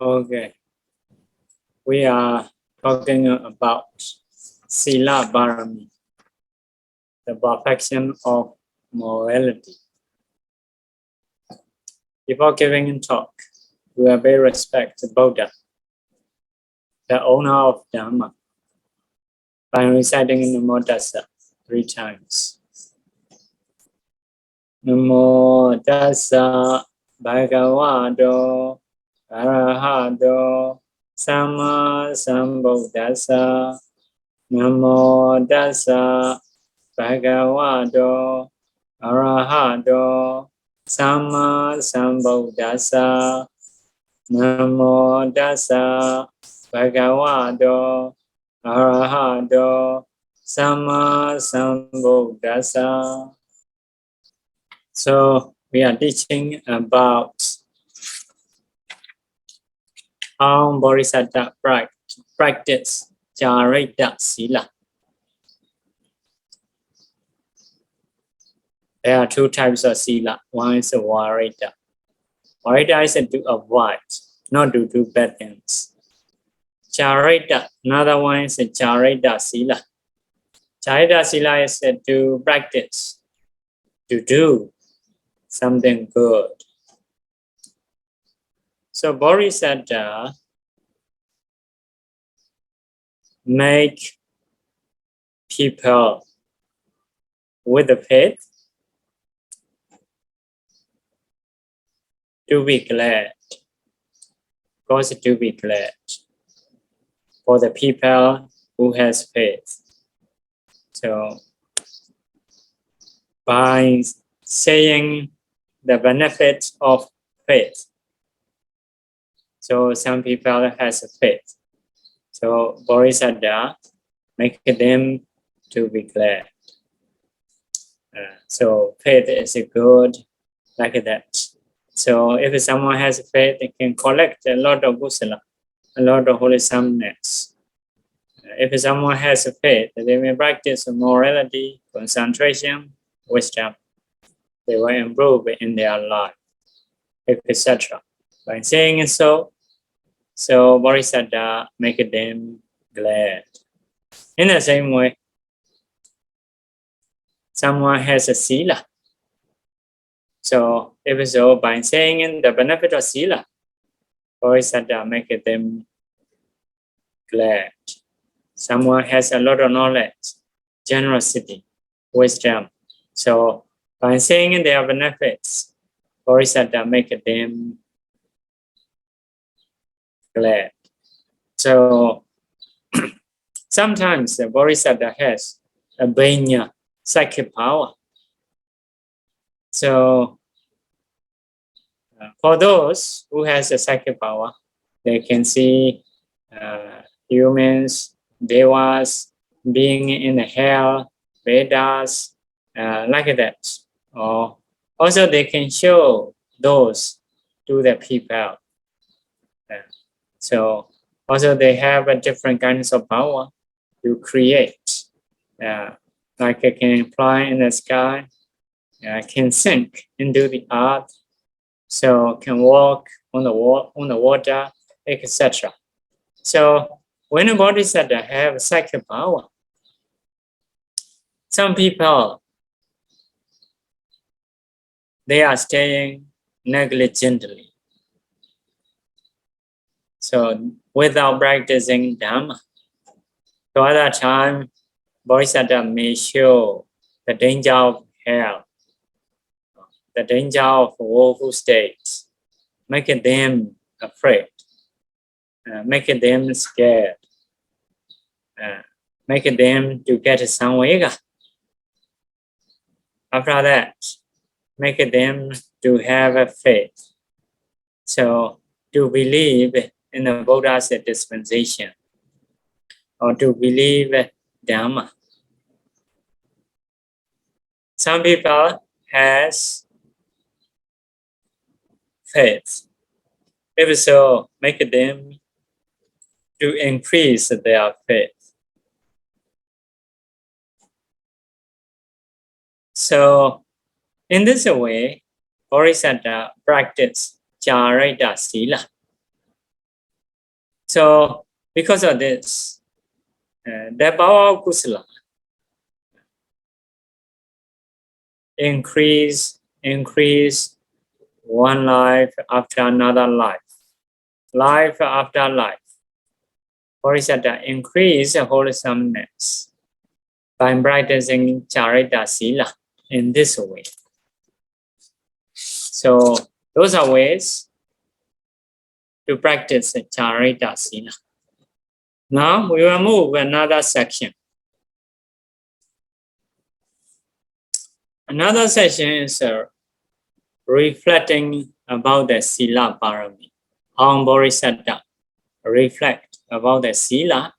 Okay, we are talking about Sīla Pāramī, the perfection of morality. Before giving a talk, we will pay respect to Buddha, the owner of Dhamma, by reciting Namo Tassa 3 times. Namo Tassa Bhagavato Arahato Samma Sambuddhassa. Namo Tassa Bhagavato Arahato Samma Sambuddhassa. Namo Tassa Bhagavato Arahato Samma Sambuddhassa. So we are teaching about how Bodhisatta practice Carita Sīla. There are 2 types of Sīla. One is a Varita. Varita is to avoid, not to do bad things. Carita, another one is a Carita Sīla. Carita Sīla is to practice, to do something good. So Bodhisatta make people with the faith to be glad, cause to be glad for the people who has faith. So by saying the benefits of faith, so some people has a faith. So Bodhisatta make them to be glad. So faith is good, like that. So if someone has faith, they can collect a lot of kusala, a lot of wholesomeness. If someone has a faith, they may practice morality, concentration, wisdom. They will improve in their life, etc. By saying so Bodhisatta make them glad. In the same way, someone has a Sīla. So if so, by saying the benefit of Sīla, Bodhisatta make them glad. Someone has a lot of knowledge, generosity, wisdom. So by saying their benefits, Bodhisatta make them glad. So sometimes the Bodhisatta has a Benya psychic power. So for those who has a psychic power, they can see humans, devas, being in the hell, Vedas, like that. Or also they can show those to the people. So also they have a different kinds of power to create. Like it can fly in the sky, can sink into the earth, so can walk on the water, etc. So when a Bodhisatta have psychic power, some people they are staying negligently. So without practicing Dhamma. So at that time, Bodhisatta may show the danger of hell, the danger of woeful states, making them afraid, making them scared, making them to get samvega. After that, making them to have a faith. So to believe in the Buddha's dispensation, or to believe Dhamma. Some people has faith. If so, make them to increase their faith. So in this way, Bodhisatta practice Carita Sīla. So because of this, the power of kusala increase one life after another life after life. Bodhisatta increase wholesomeness by practicing Carita Sīla in this way. So those are ways to practice Carita Sīla. Now we will move another section. Another section is reflecting about the Sīla Pāramī. How Bodhisatta reflect about the Sīla,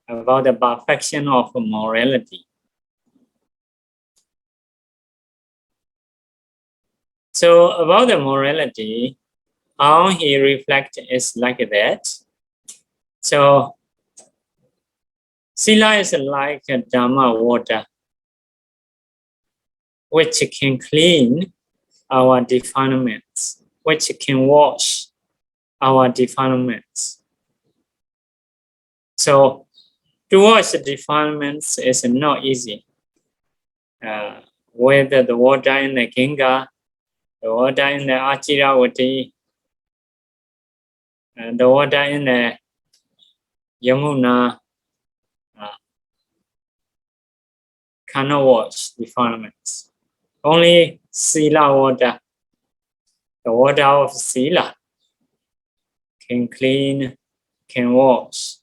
about the perfection of morality. So about the morality, how he reflect is like that. So Sīla is like a Dhamma water, which can clean our defilements, which can wash our defilements. So to wash the defilements is not easy. Whether the water in the Ganga, the water in the Achiravati, the water in the Yamuna, cannot wash defilements. Only Sīla water, the water of Sīla, can clean, can wash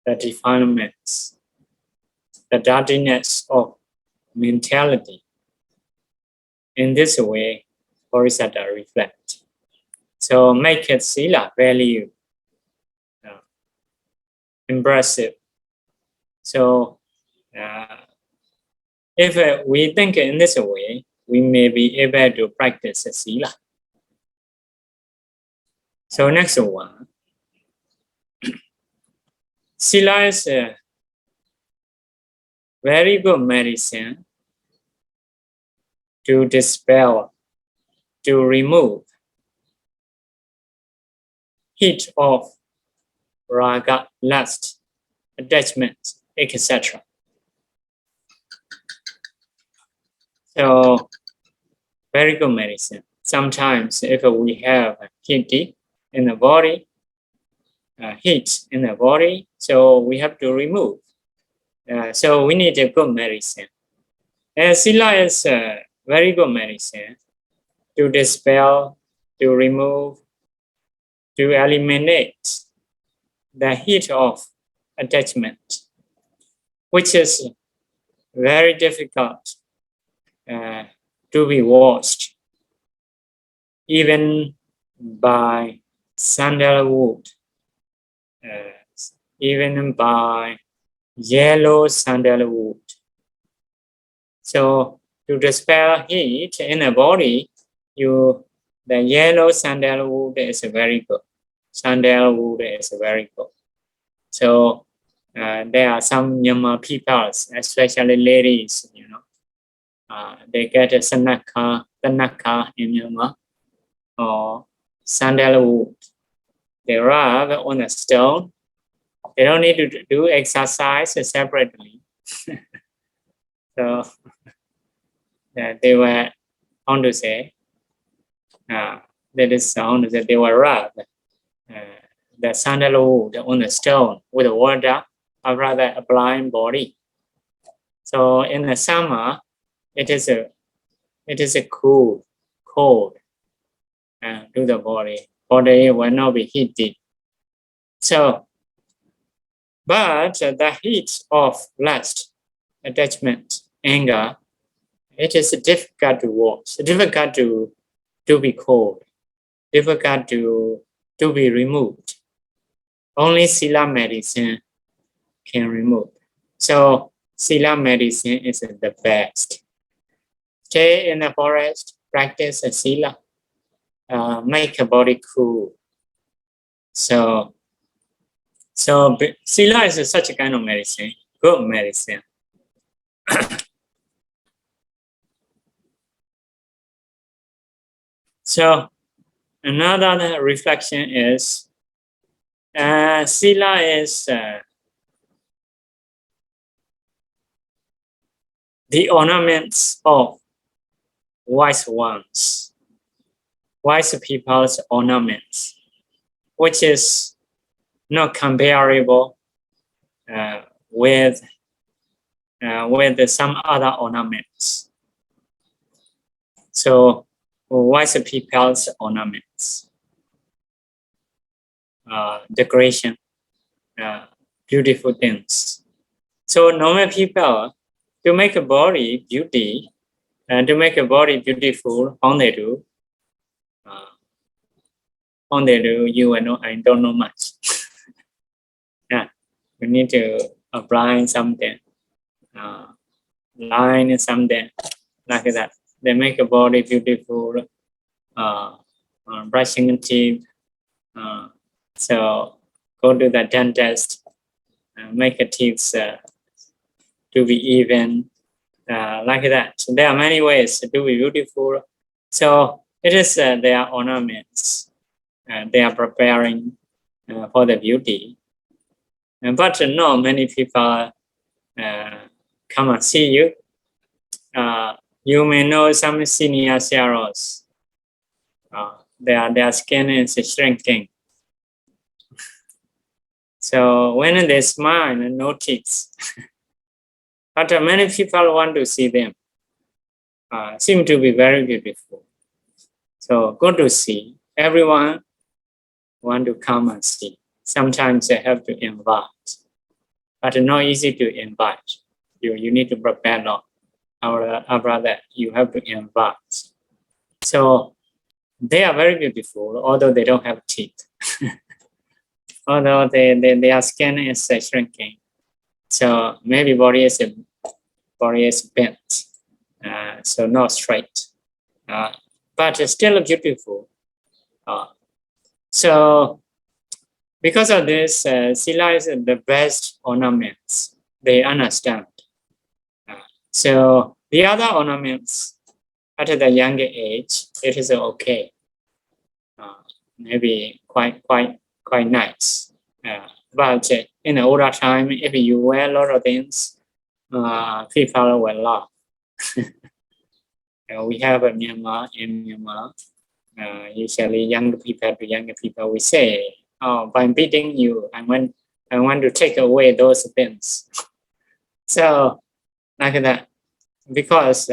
the defilements, the dirtiness of mentality. In this way, Bodhisatta reflect. So make it Sīla value impressive. So if we think in this way, we may be able to practice Sīla. So next one. Sīla is a very good medicine to dispel, to remove heat of raga, lust, attachment, etc. So very good medicine. Sometimes if we have heat in the body, so we have to remove. So we need a good medicine. Sīla is a very good medicine to dispel, to remove, to eliminate the heat of attachment, which is very difficult to be washed, even by sandalwood, even by yellow sandalwood. So to dispel heat in the body, the yellow sandalwood is very good. Sandalwood is very good. So there are some Myanmar people, especially ladies, they get a Tanaka in Myanmar, or sandalwood. They rub on a stone. They don't need to do exercise separately. So they were, how to say, that is how to say, they were rub the sandalwood on the stone with water, or rather a blind body. So in the summer, it is a cold to the body. Body will not be heated. So, but the heat of lust, attachment, anger, it is difficult to wash, difficult to be cold, difficult to be removed. Only Sīla medicine can remove. So Sīla medicine is the best. Stay in the forest, practice Sīla, make a body cool. So Sīla is such a kind of medicine, good medicine. So another reflection is Sila is the ornaments of wise ones, wise people's ornaments, which is not comparable with some other ornaments. So, wise people's ornaments, decoration, beautiful things. So, normal people, to make a body beauty, to make a body beautiful, how they do? You and I don't know much. Yeah, we need to apply something, line something like that. They make a body beautiful, brushing teeth. So go to the dentist, make a teeth to be even, like that. So there are many ways to be beautiful. So it is their ornaments. They are preparing for the beauty. But no, many people come and see you. You may know some senior CROs. Their skin is shrinking. So when they smile, no teeth. But many people want to see them. Seem to be very beautiful. So good to see. Everyone want to come and see. Sometimes they have to invite, but not easy to invite. You need to prepare now. Our brother, you have to invite. So they are very beautiful, although they don't have teeth. Although their skin is shrinking. So maybe body is bent, so not straight, but still beautiful. So because of this, Sila is the best ornaments. They understand. So the other ornaments at the younger age, it is okay. Maybe quite nice. But in the older time, if you wear a lot of things, people will laugh. We have in Myanmar, usually younger people, we say, "Oh, by beating you, I want to take away those things." So like that, because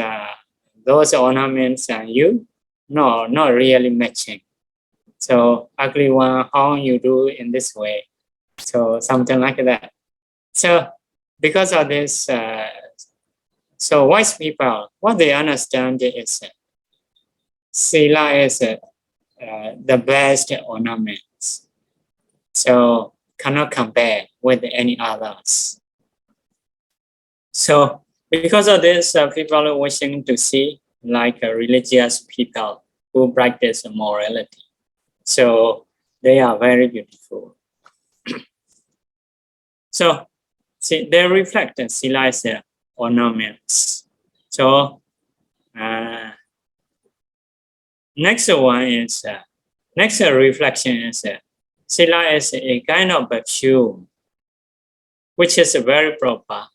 those ornaments are not really matching. So ugly one, how you do in this way? So something like that. So because of this, so wise people, what they understand is Sila is the best ornaments. So cannot compare with any others. So because of this, people are wishing to see like religious people who practice morality. So they are very beautiful. So see, they reflect Sila's ornaments. So next one is next reflection is Sila is a kind of perfume, which is very proper.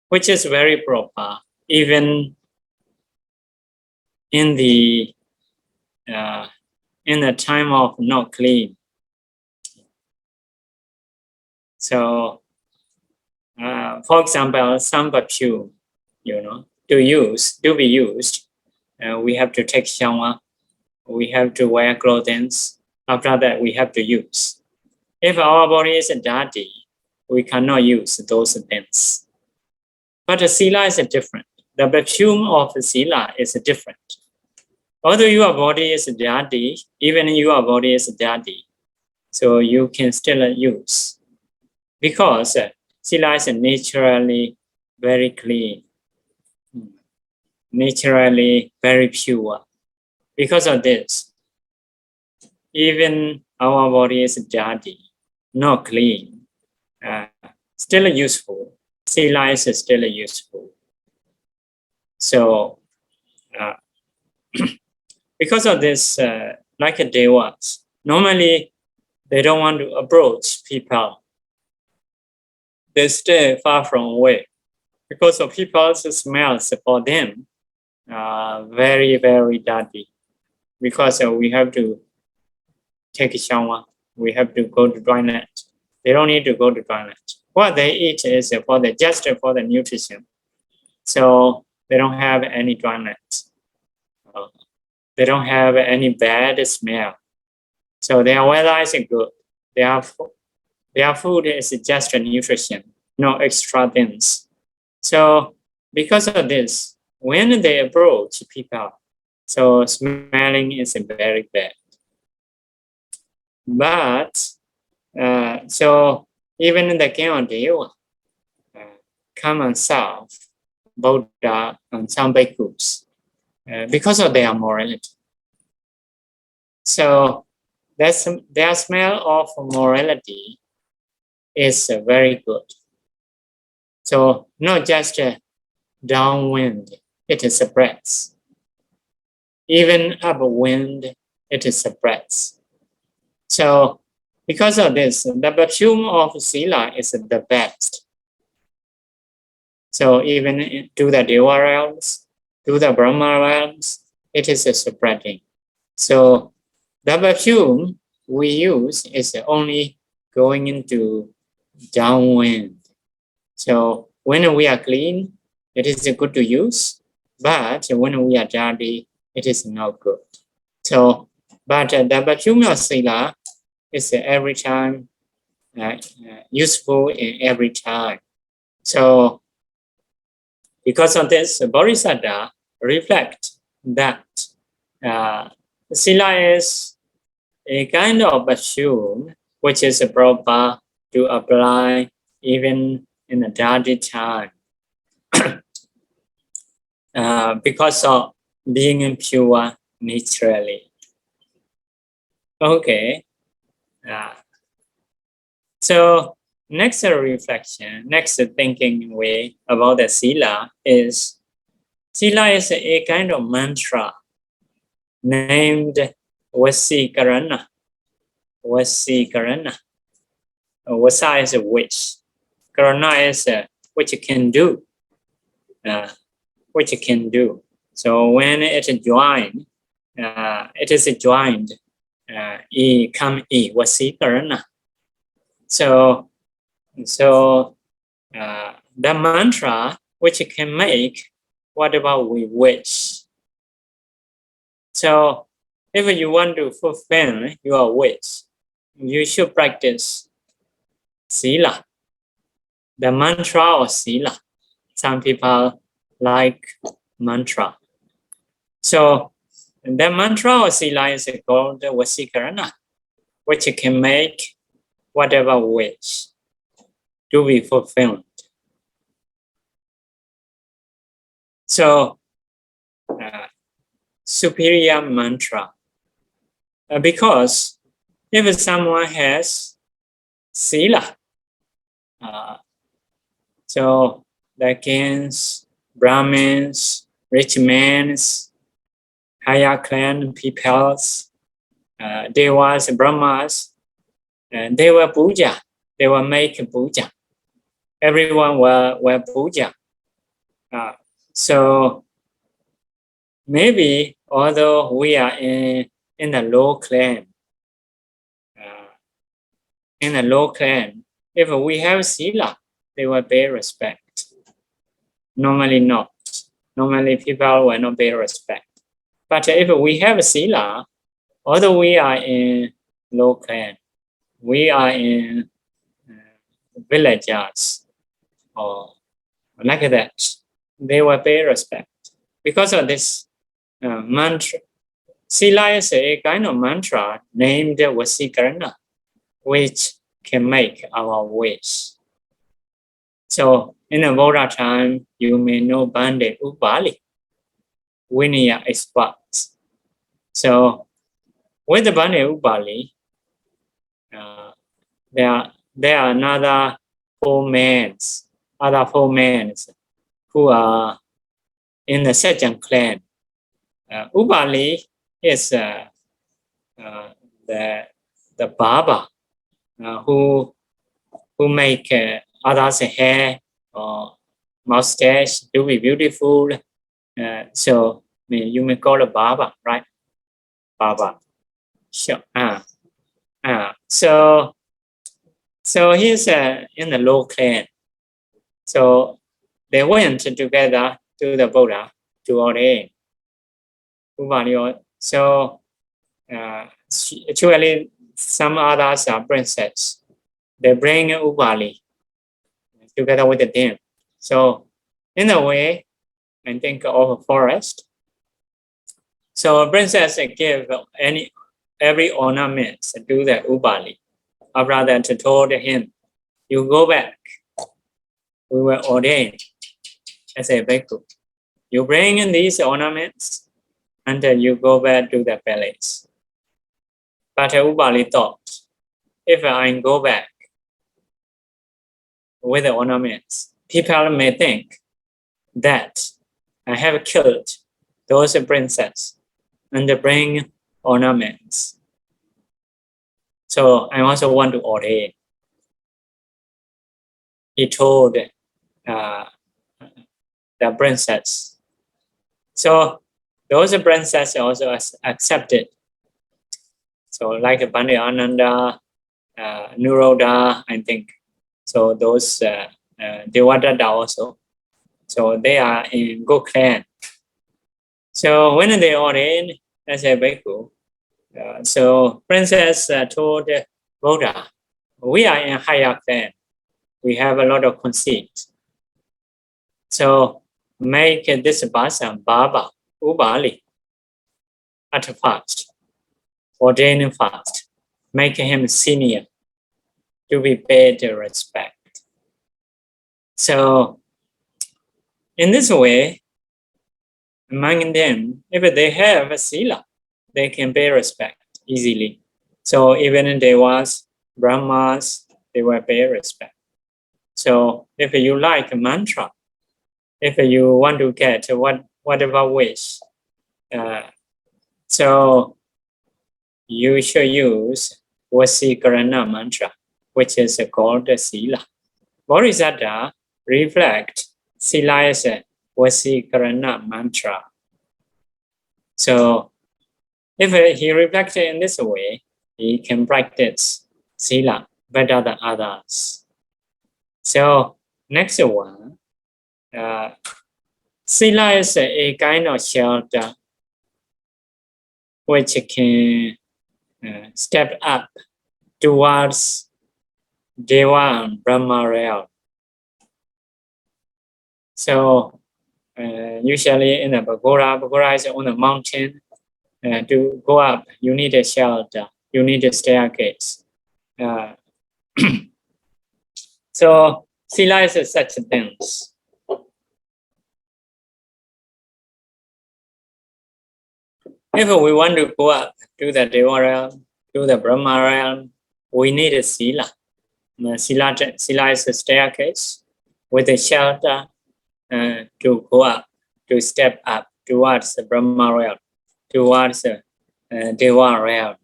Which is very proper, even in the time of not clean. So, for example, some perfume, to be used, we have to take shower, we have to wear clothes. After that, we have to use. If our body is dirty, we cannot use those things. But the Sila is different. The perfume of the Sila is different. Although your body is dirty, even your body is dirty, so you can still use. Because Sila is naturally very clean, naturally very pure. Because of this, even our body is dirty, not clean, still useful. Sila is still useful. So because of this, like a devas, normally they don't want to approach people. They stay far from away because of people's smells for them very, very dirty. Because we have to take a shower, we have to go to toilet. They don't need to go to toilet. What they eat is just for the nutrition. So they don't have any toilet. They don't have any bad smell. So their weather is good. Their food is just a nutrition, no extra things. So because of this, when they approach people, so smelling is very bad. But so even in the king of Deva come and serve Buddha and some bhikkhus because of their morality. So their smell of morality is very good. So not just downwind, it spreads. Even upwind, it spreads. So because of this, the perfume of Sila is the best. So even to the Deva realms, to the Brahma realms, it is spreading. So the perfume we use is only going into downwind. So when we are clean, it is good to use. But when we are dirty, it is not good. So, but the perfume of Sila is every time useful in every time. So because of this, Bodhisatta reflect that Sila is a kind of perfume which is proper to apply even in a dirty time. Because of being impure naturally. Okay. So next reflection, next thinking way about the Sila is a kind of mantra named Vasikarana. Vasikarana. Vasa is a which. Karana is which you can do. Which you can do. So when it is joined, E come E, Vasikarana. So the mantra which you can make whatever we wish. So if you want to fulfill your wish, you should practice Sila, the mantra of Sila. Some people like mantra. So the mantra of Sila is called Vasikarana, which you can make whatever wish to be fulfilled. So superior mantra. Because if someone has Sila, so the kings, Brahmins, rich men, higher clan peoples, Devas, Brahmas, they were puja. They will make puja. Everyone will puja. So maybe although we are in a low clan, if we have Sila, they will pay respect. Normally not. Normally people will not pay respect. But if we have Sila, although we are in low clan, we are in villages or like that, they will pay respect. Because of this mantra, Sila is a kind of mantra named Vasikarana, which can make our wish. So in the Buddha time, you may know Bande Upali, Vinaya experts. So with the Bande Upali, there are other four men who are in the Sajjan clan. Upali is the barber who make others' hair or mustache to be beautiful. So you may call a barber, right? Barber. Sure. So he's in the low clan. So they went together to the Buddha to ordain. So actually, some others are princess. They bring Ubali together with them. So in a way, I think of a forest. So a princess give every ornament to the Ubali. After that, told him, "You go back. We were ordained as a bhikkhu. You bring in these ornaments until you go back to the palace." But Ubali thought, if I go back with the ornaments, people may think that I have killed those princesses and bring ornaments. So I also want to ordain. He told the princess. So those princesses also accepted. So like Pandit Ananda, Nuroda, I think. So those Devadatta also. So they are in good clan. So when they ordained as a bhikkhu, so princess told Buddha, we are in higher clan. We have a lot of conceit. So make this person Baba, Ubali, at first, ordain first, make him senior to be paid respect. So in this way, among them, if they have a sila, they can pay respect easily. So even in Devas, Brahmas, they will pay respect. So if you like a mantra, if you want to get whatever wish, so you should use Vasikarana mantra, which is called Sila. Bodhisatta reflect Sila as a Vasikarana mantra. So if he reflected in this way, he can practice Sila better than others. So next one, Sila is a kind of shelter which can step up towards Deva and Brahma realm. So usually in a Pagoda is on a mountain. To go up, you need a shelter, you need a staircase. So Sila is such things. If we want to go up to the Deva realm, to the Brahma realm, we need a Sila. Sila is a staircase with a shelter to go up, to step up towards the Brahma realm, towards the Deva realm.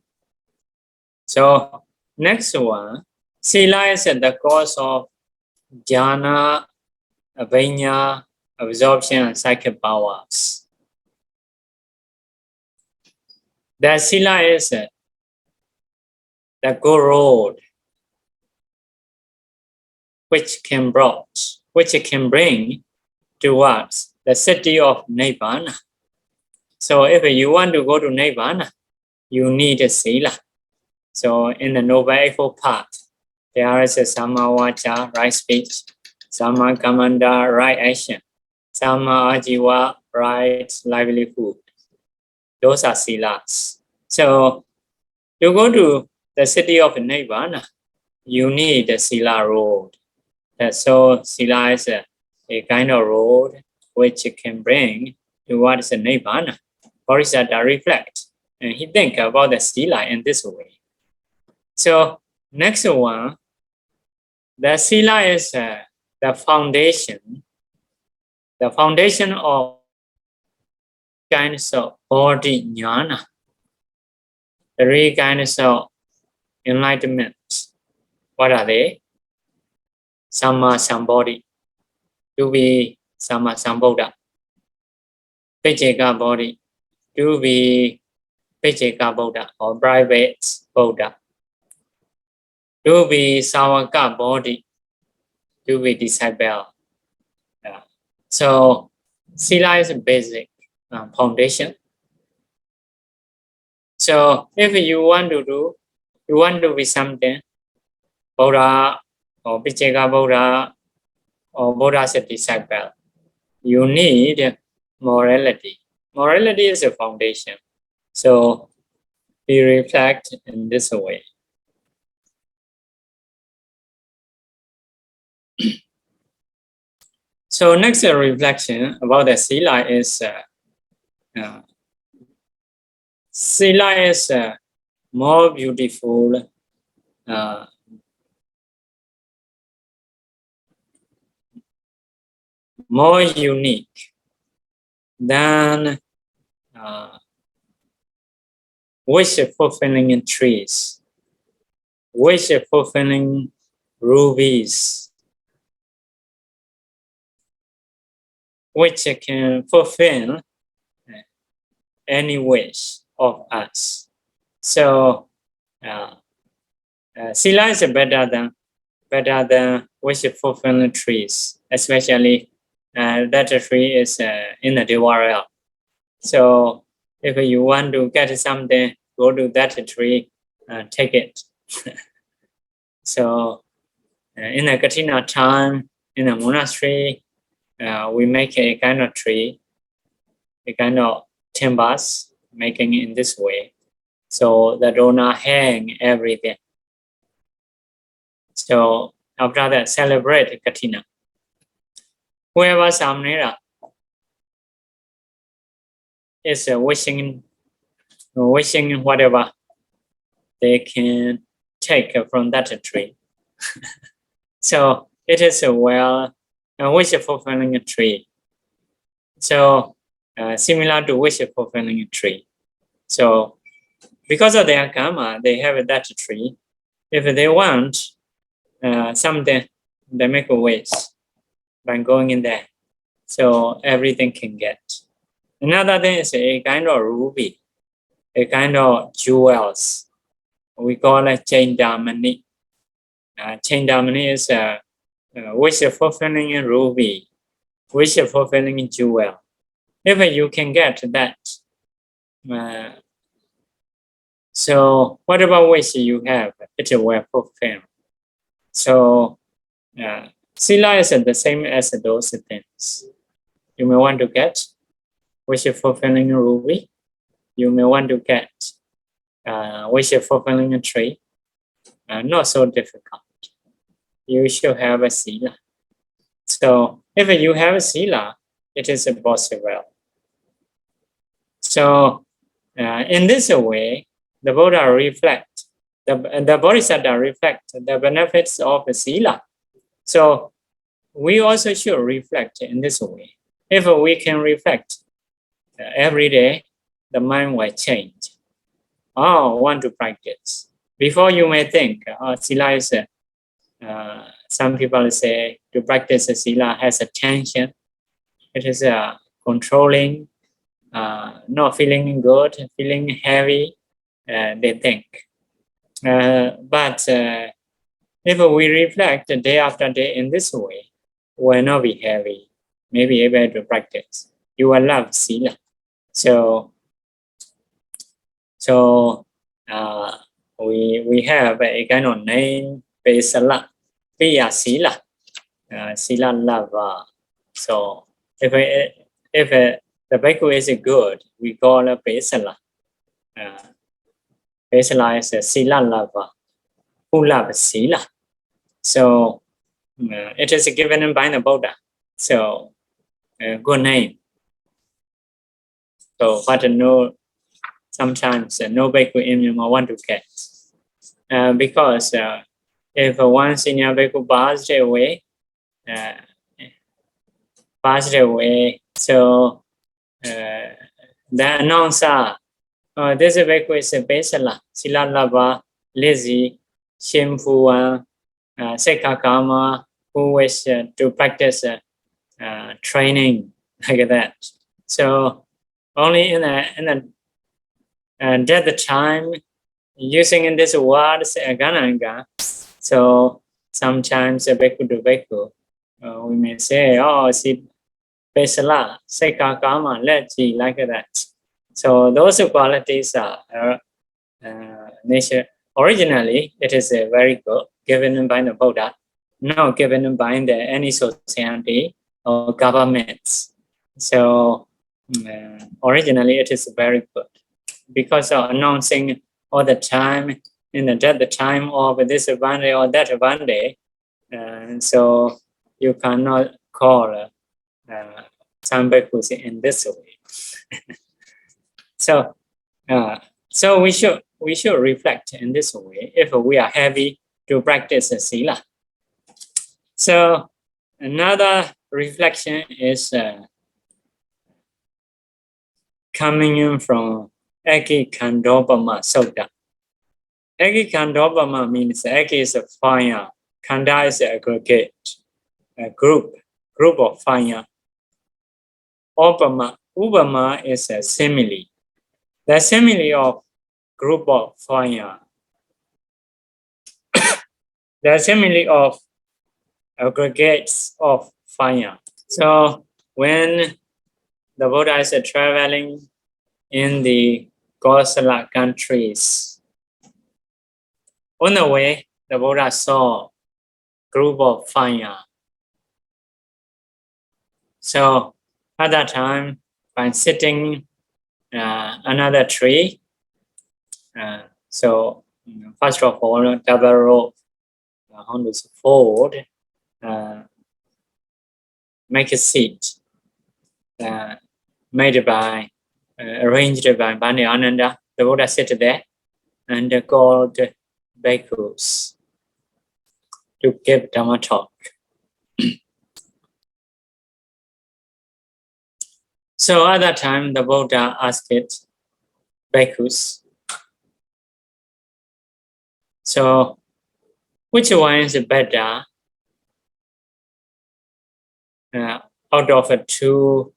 So next one, Sila is the cause of jhana, abhinya, absorption, and psychic powers. The Sila is the good road which can bring towards the city of Nibbana. So if you want to go to Nibbana, you need a Sila. So in the Noble Eightfold Path, there is a Samma Vaca, right speech, Samma Kammanta, right action, Samma Ajiva, right livelihood. Those are Silas. So to go to the city of Nibbana, you need a Sila road. So Sila is a kind of road which can bring towards the Nibbana. Bodhisatta reflect and he think about the Sila in this way. So next one, the Sila is the foundation of kinds of body jnana. three kinds of enlightenment. What are they? Samma Sambodhi, to be Samma Sambuddha. Vijjaka body, to be Vijjaka Buddha or private Buddha. To be Sāvaka body, to be disciple. So Sila is a basic foundation. So if you want to be something, Buddha or Vijjaka Buddha or Buddha's disciple, you need morality. Morality is a foundation. So we reflect in this way. So next reflection about the Sila is Sila is more beautiful, more unique than wish-fulfilling trees, wish-fulfilling rubies, which can fulfill any wish of us. So Sila is better than wish-fulfilling trees, especially that tree is in the Deva realm. So if you want to get something, go to that tree, take it. So in the Katina time, in the monastery, we make a kind of tree, a kind of timbers, making it in this way. So the donor hang everything. So after that, celebrate Katina. Whoever Samnera is wishing whatever they can take from that tree. So it is a wish-fulfilling tree. So similar to wish-fulfilling tree. So because of their karma, they have that tree. If they want something, they make a wish by going in there. So everything can get. Another thing is a kind of ruby, a kind of jewels. We call it Chandamani. Chandamani is a wish-fulfilling ruby, wish-fulfilling jewel. If you can get that, so whatever wish you have, it will fulfill. So Sila is the same as those things. You may want to get wish-fulfilling ruby. You may want to get wish-fulfilling tree. Not so difficult. You should have a Sila. So if you have a Sila, it is possible. So in this way, the Buddha reflect, the Bodhisatta reflect the benefits of the Sila. So we also should reflect in this way. If we can reflect every day, the mind will change. Oh, want to practice. Before you may think, Sila is some people say to practice Sila has a tension. It is controlling, not feeling good, feeling heavy, they think. But if we reflect day after day in this way, we will not be heavy, may be able to practice. You will love Sila. So we have a kind of name, Pa-Auk, Sila, Sila lover. So if the bhikkhu is good, we call it Pa-Auk. Pa-Auk is a Sila lover, who loves Sila. So it is given by the Buddha. So good name. So but sometimes no bhikkhu in Myanmar want to get. Because if one senior bhikkhu passed away, so the announcer this bhikkhu is a Pesala, Sila Lava, lazy, shameful one, Sekakama, who wish to practice training like that. So only in a dead time, using in this word Gananga. So sometimes a bhikkhu to bhikkhu, we may say, oh, si Pesala, Sekakama, lazy, like that. So those qualities are nature. Originally, it is very good, given by the Buddha, not given by any society or governments. So originally, it is very good because of announcing all the time in the time of this one day or that one day. So you cannot call some bhikkhus in this way. So we should reflect in this way if we are heavy to practice Sila. So another reflection is coming in from Ekikandopama Sutta. Ekikandopama means Eki is a fire, Kanda is an aggregate, a group of fire. Upama is a simile. The simile of group of fire. The simile of aggregates of fire. So when the Buddha is traveling in the Kosala countries, on the way, the Buddha saw group of fire. So at that time, by sitting another tree, so first of all, double rope on this fold, make a seat made by, arranged by Bani Ananda. The Buddha sit there and called bhikkhus to give Dhamma talk. So at that time, the Buddha asked bhikkhus, so which one is better out of two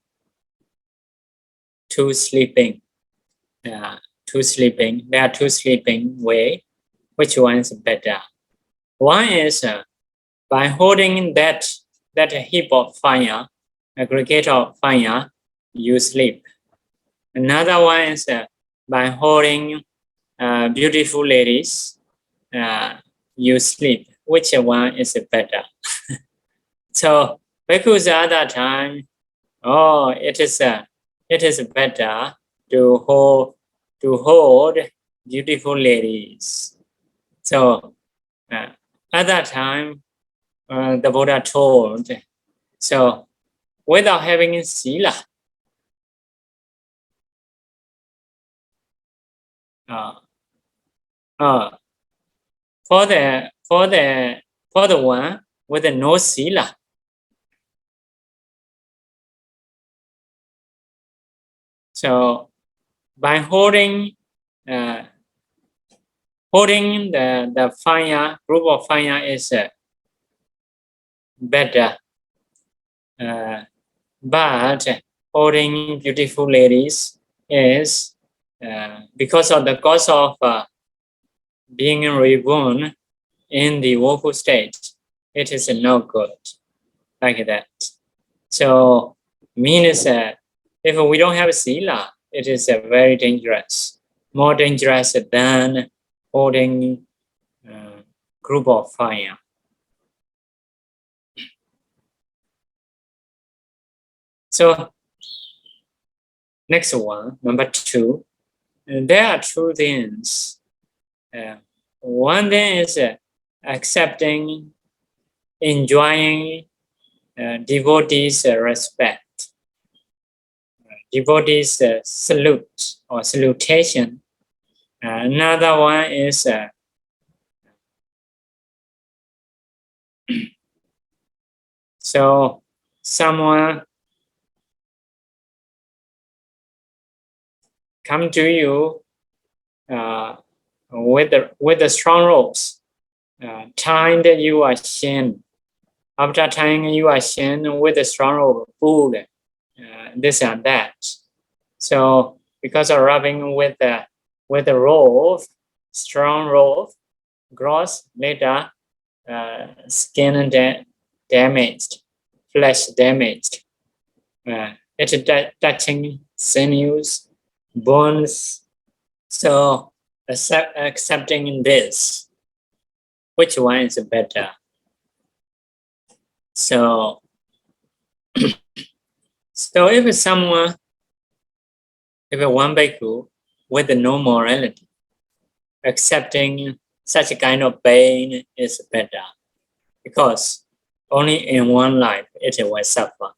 sleeping? Two sleeping. There are two sleeping way. Which one is better? One is by holding that heap of fire, aggregate of fire, you sleep. Another one is by holding beautiful ladies, you sleep. Which one is better? So because at that time, oh, it is better to hold beautiful ladies. So at that time, the Buddha told, so without having Sila, for the one with no Sila, so by holding the fire, group of fire is better, but holding beautiful ladies is because of the cause of being reborn in the woeful state, it is no good, like that. So means if we don't have Sila, it is very dangerous, more dangerous than holding group of fire. So next one, number 2, there are two things. One thing is accepting, enjoying devotees' respect, devotees' salute or salutation. Another one is so someone come to you with the strong ropes, tying your shin. After tying your shin with the strong rope, pull this and that. So because of rubbing with the rope, strong rope, gross later skin damaged, flesh damaged. It's touching sinews, bones. So accepting this, which one is better? So, if one bhikkhu with no morality, accepting such a kind of pain is better, because only in one life it will suffer.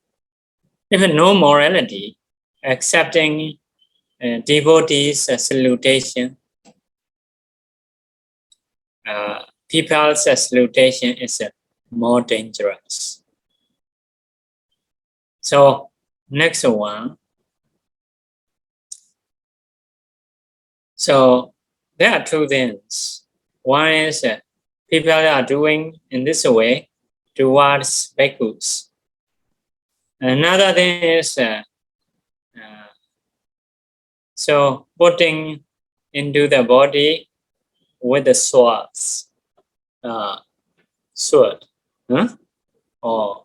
If no morality, accepting devotees' salutation, people's salutation is more dangerous. So next one. So there are two things. One is people are doing in this way towards bhikkhus. Another thing is so putting into the body with the swords, sword, or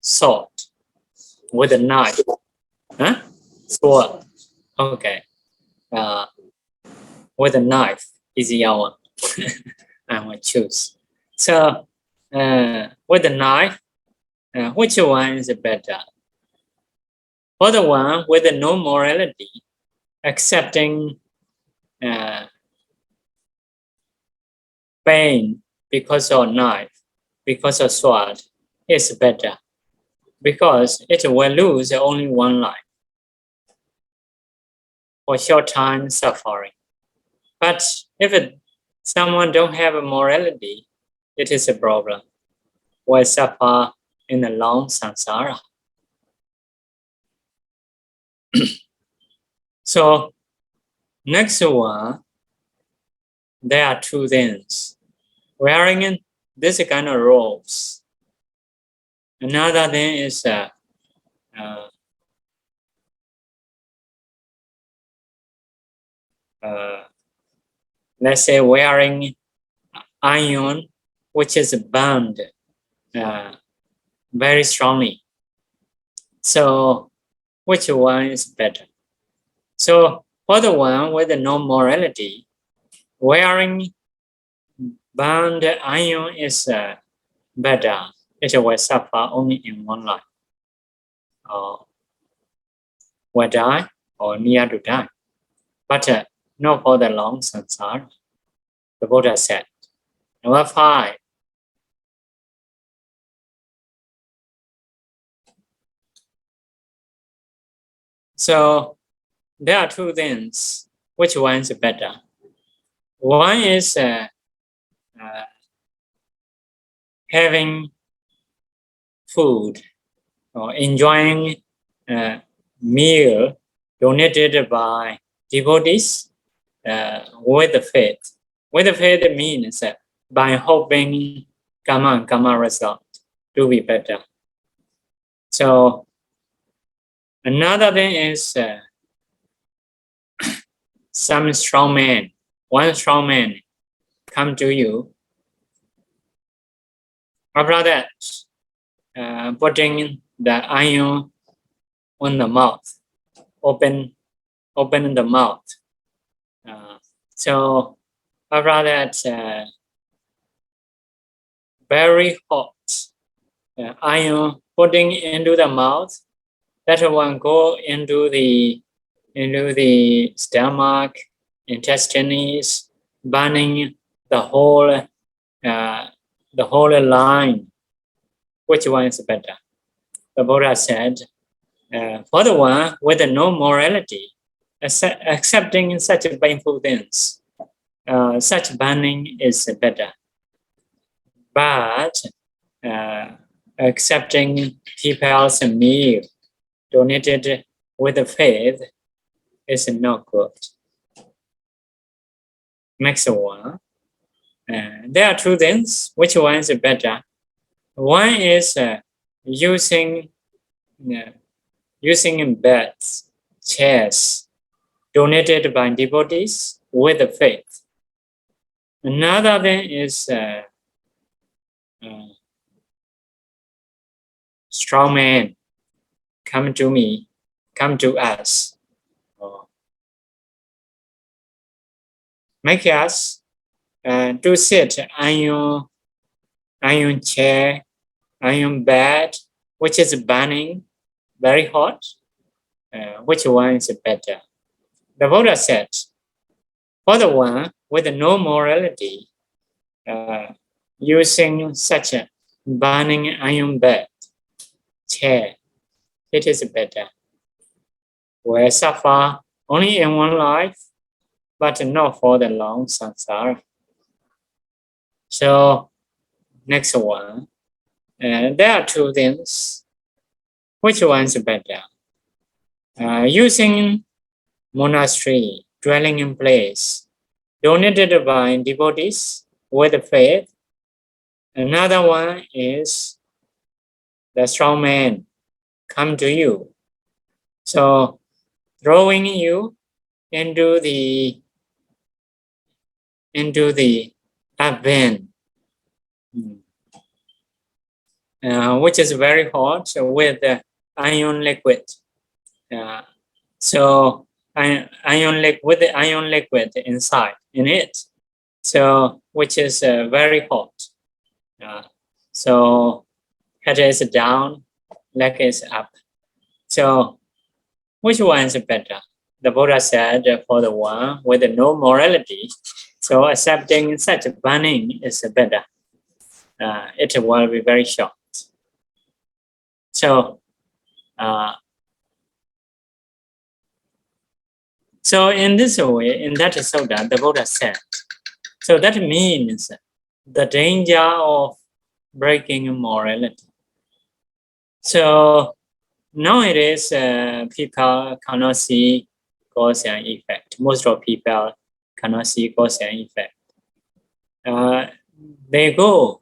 sword, with a knife, sword. Okay, with a knife is the one I will choose. So with the knife, which one is better? For the one with no morality, accepting pain because of knife, because of sword, is better, because it will lose only one life for short time suffering. But if someone don't have a morality, it is a problem. Will suffer in the long samsara. So next one, there are two things. Wearing this kind of robes. Another thing is let's say wearing iron, which is bound very strongly. So which one is better? So for the one with no morality, wearing bound iron is better. It will suffer only in one life, or will die or near to die, but not for the long samsara. The Buddha said. Number 5. So there are two things. Which one is better? One is having food or enjoying meal donated by devotees with the faith. With the faith means by hoping karma result to be better. So another thing is some strong man, one strong man come to you. After that, putting the iron on the mouth, open the mouth. So after that, very hot iron putting into the mouth. That one go into the stomach, intestines, burning the whole line. Which one is better? The Buddha said, for the one with no morality, accepting such painful things, such burning is better. But accepting people's meal donated with the faith is not good. Next one. There are two things. Which one is better? One is using beds, chairs donated by devotees with the faith. Another thing is strong man, come to me, come to us. Make us to sit on your chair, on your bed, which is burning, very hot. Which one is better? The Buddha said, for the one with no morality, using such a burning iron bed, chair, it is better. We suffer only in one life, but not for the long samsara. So, next one. There are two things. Which one is better? Using monastery, dwelling in place, donated by devotees with faith. Another one is the strong man come to you. So, throwing you into the oven, which is very hot with iron liquid. So with the iron liquid inside in it, so which is very hot. So head is down, leg is up. So which one is better? The Buddha said for the one with no morality, so accepting such burning is better. It will be very short. So in this way, in that sutta, the Buddha said, so that means the danger of breaking morality. So nowadays, people cannot see cause and effect. Most of people cannot see cause and effect. They go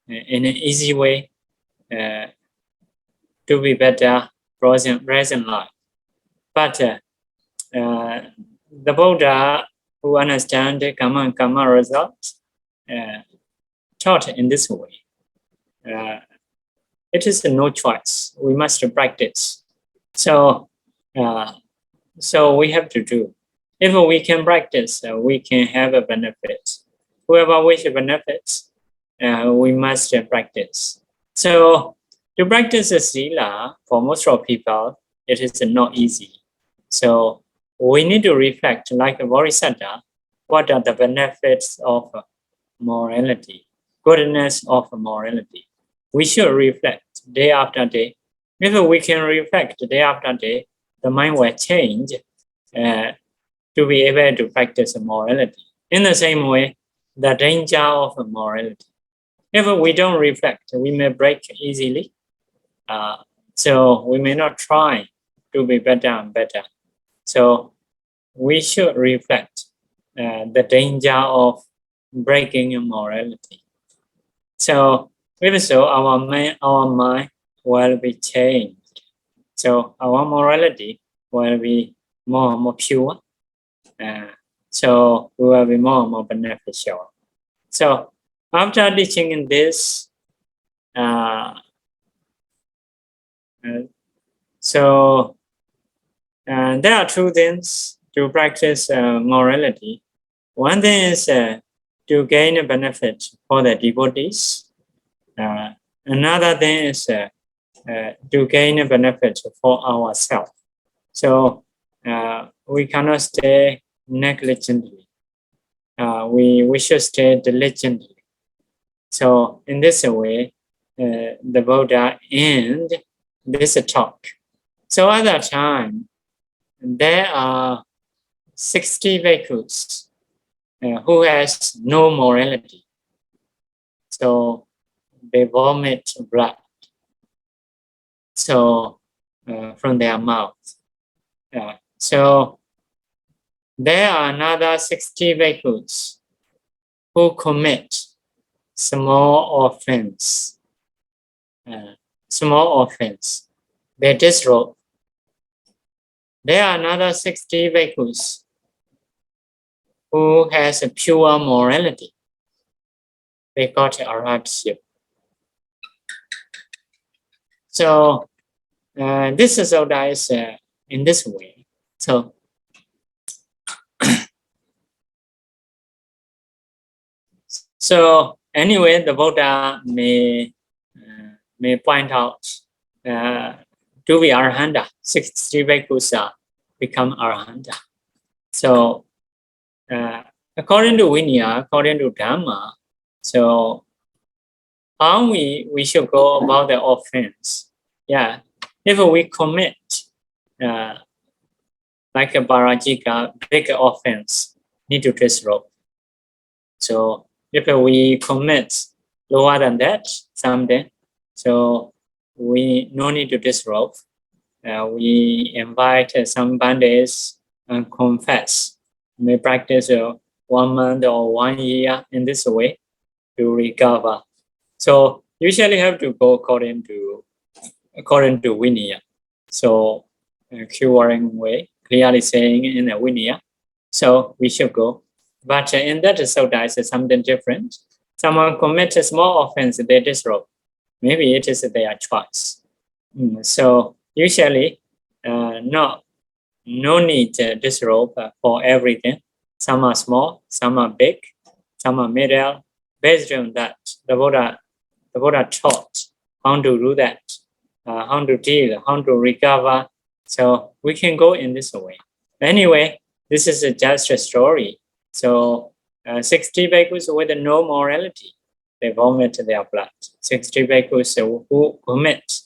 in an easy way to be better present life. But the Buddha, who understands karma and karma results, taught in this way. It is no choice. We must practice. So we have to do. If we can practice, we can have a benefit. Whoever wishes benefits, we must practice. So to practice the Sīla, for most of people, it is not easy. So we need to reflect, like a Bodhisatta, what are the benefits of morality, goodness of morality. We should reflect day after day. If we can reflect day after day, the mind will change to be able to practice morality. In the same way, the danger of morality. If we don't reflect, we may break easily. So we may not try to be better and better. So we should reflect the danger of breaking morality. So if so, our mind will be changed. So our morality will be more pure. So we will be more beneficial. So after teaching in this, there are two things to practice morality. One thing is to gain a benefit for the devotees. Another thing is to gain a benefit for ourselves. So we cannot stay negligently. We should stay diligently. So in this way, the Buddha ends this talk. So at that time, there are 60 bhikkhus who has no morality. So they vomit blood. So from their mouth. So there are another 60 bhikkhus who commit small offense. Small offense. They disrobe. There are another 60 bhikkhus who has a pure morality. They got arhatship. So this is Soda is in this way. So anyway, the Buddha may point out to be Arahanta, 60 bhikkhus become Arahanta. So according to Vinaya, according to Dhamma, so how we should go about the offense? Yeah, if we commit like a parajika, big offense, need to disrobe. So if we commit lower than that, something, so we no need to disrobe. We invite some bandits and confess. May practice 1 month or 1 year in this way to recover. So usually have to go according to Vinaya. So curing way, clearly saying in a Vinaya. So we should go. But in that Sutta is something different. Someone commits a small offense, they disrobe. Maybe it is their choice. So usually, no need to disrobe for everything. Some are small, some are big, some are middle. Based on that, the Buddha taught how to do that, how to deal, how to recover. So we can go in this way. Anyway, this is just a story. So 60 bhikkhus with no morality, they vomit their blood. 60 bhikkhus who commit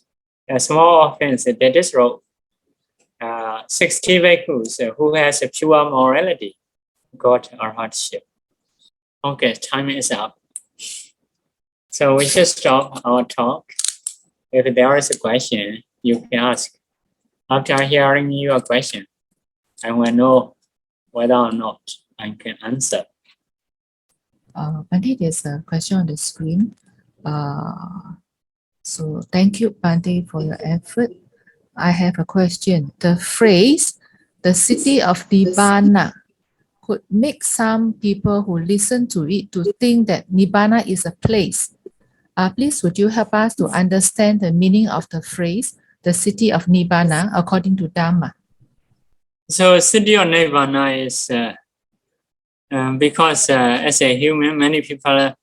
a small offense, they disrobe. 60 bhikkhus who has a pure morality got arhatship. Okay, time is up. So we should stop our talk. If there is a question, you can ask. After hearing your question, I will know whether or not I can answer. Bhante, there's a question on the screen. So thank you, Bhante, for your effort. I have a question. The phrase, the city of Nibbana, could make some people who listen to it to think that Nibbana is a place. Please, would you help us to understand the meaning of the phrase, the city of Nibbana, according to Dhamma? So city of Nibbana is because as a human, many people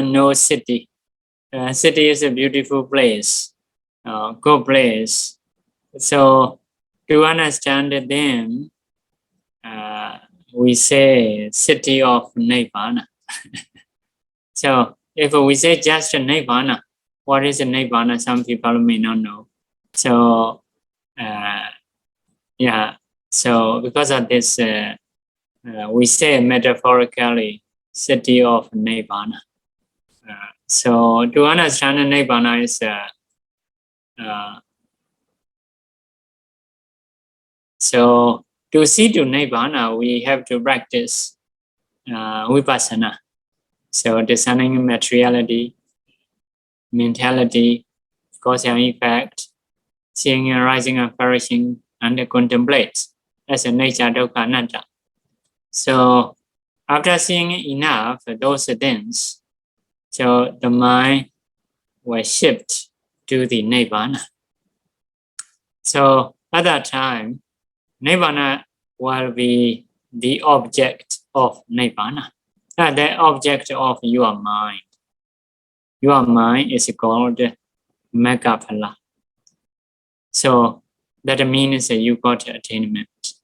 know city. City is a beautiful place, good place. So to understand them, we say city of Nibbana. So if we say just Nibbana, what is Nibbana? Some people may not know. So yeah. So because of this, we say metaphorically city of Nibbana. So to understand Nibbana is so to see to Nibbana, we have to practice vipassana. So discerning materiality, mentality, cause and effect, seeing arising and perishing, and contemplate as a nature dukkha anatta. So after seeing enough those things, so the mind will shift to the Nibbana. So at that time, Nibbana will be the object of Nibbana, the object of your mind. Your mind is called Megaphala. So that means that you got attainment.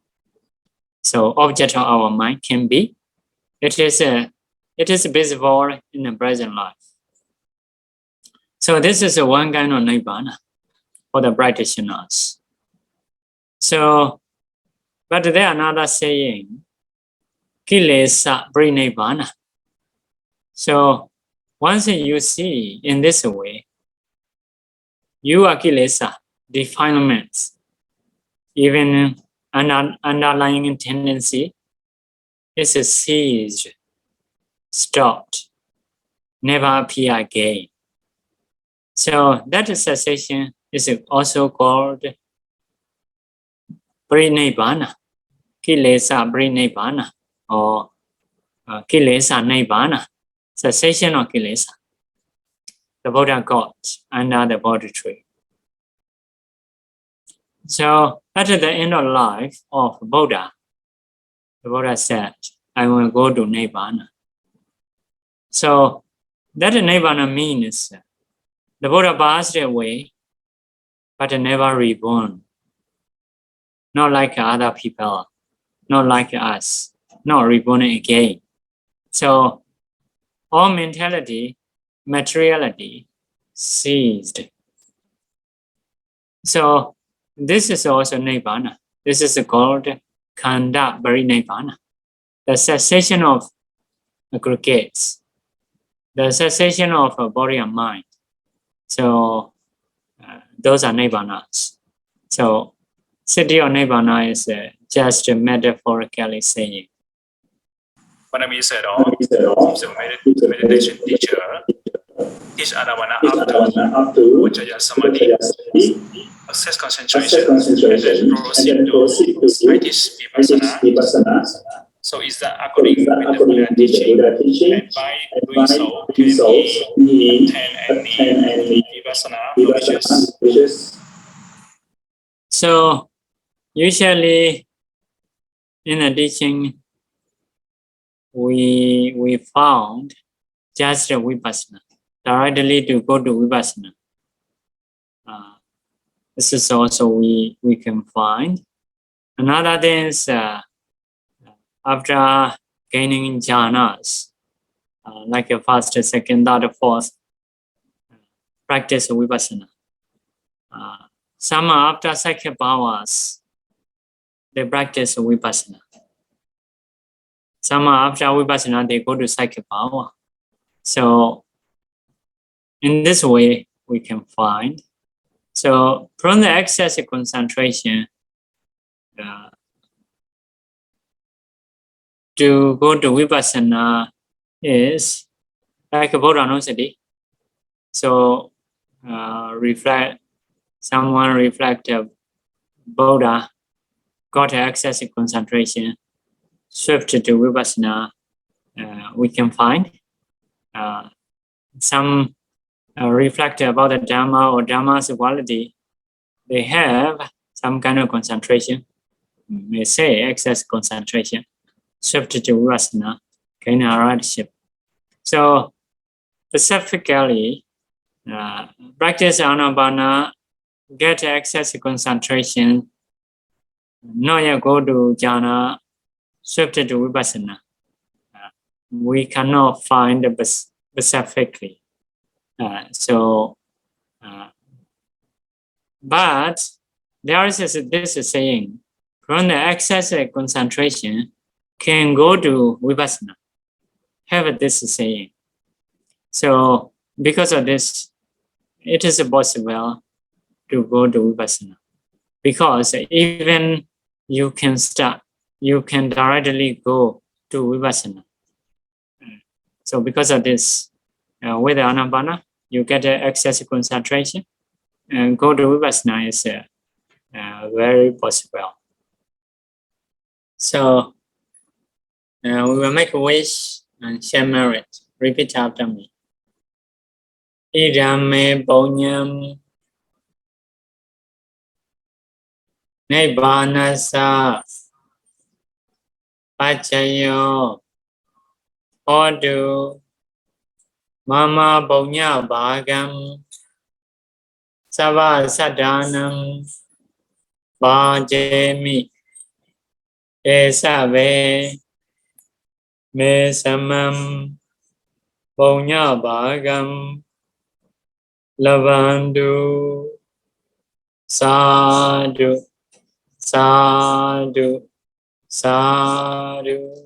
So object of our mind can be, it is visible in the present life. So this is one kind of Nibbana for the practitioners. So, but there another saying, Kilesa Prinnibbana. So once you see in this way, you are Kilesa, defilements, even underlying tendency is ceased, stopped, never appear again. So that cessation is also called Parinibbana, Kilesa Parinibbana, or Kilesa Nibbana, cessation of Kilesa. The Buddha got under the Bodhi tree. So at the end of life of Buddha, the Buddha said, I will go to Nibbana. So that Nibbana means the Buddha passed away, but never reborn. Not like other people, not like us, not reborn again. So all mentality, materiality ceased. So this is also Nibbana. This is called Khanda Parinibbana, the cessation of aggregates, the cessation of body and mind. So those are Nibbanas. So city of Nibbana is just metaphorically saying. Pāramī said, the meditation teacher teach Anavana up to Vajjaya Samadhi, access concentration, and then proceed to practice Vipassana. So is that according with the Buddha teaching? And by doing so, can he attain any Vipassana knowledges? So usually in the teaching, we found just Vipassana, directly to go to Vipassana. This is also we can find. Another thing is after gaining jhanas, like a first, second, third, fourth, practice Vipassana. Some after Sakya Bhavas, they practice Vipassana. Some after Vipassana, they go to Sakya Bhava. So in this way, we can find. So from the excess concentration, to go to Vipassana is like a Buddha Nusati. So someone reflect Buddha, got excess concentration, shift to Vipassana, we can find. Some reflect about the Dhamma or Dhamma's quality, they have some kind of concentration, may say excess concentration, shift to Vipassana, gain a ridership. So specifically, practice Anapana, get excess concentration, not yet go to jhana, shift to Vipassana. We cannot find specifically. But there is this saying, from the excess concentration can go to Vipassana. Have this saying. So because of this, it is possible to go to Vipassana. Because even you can start, you can directly go to Vipassana. So because of this, with Anapana, you get excess concentration, and go to Vipassana is very possible. So we will make a wish and share merit. Repeat after me. Idame Bonyam Nibbanasa Pachayo Odu Mama Bonya Bhagam Sava Sadanam Bhajemi Esave Me Samam Bonya Bhagam Lavandu Sadhu Sadhu Sadhu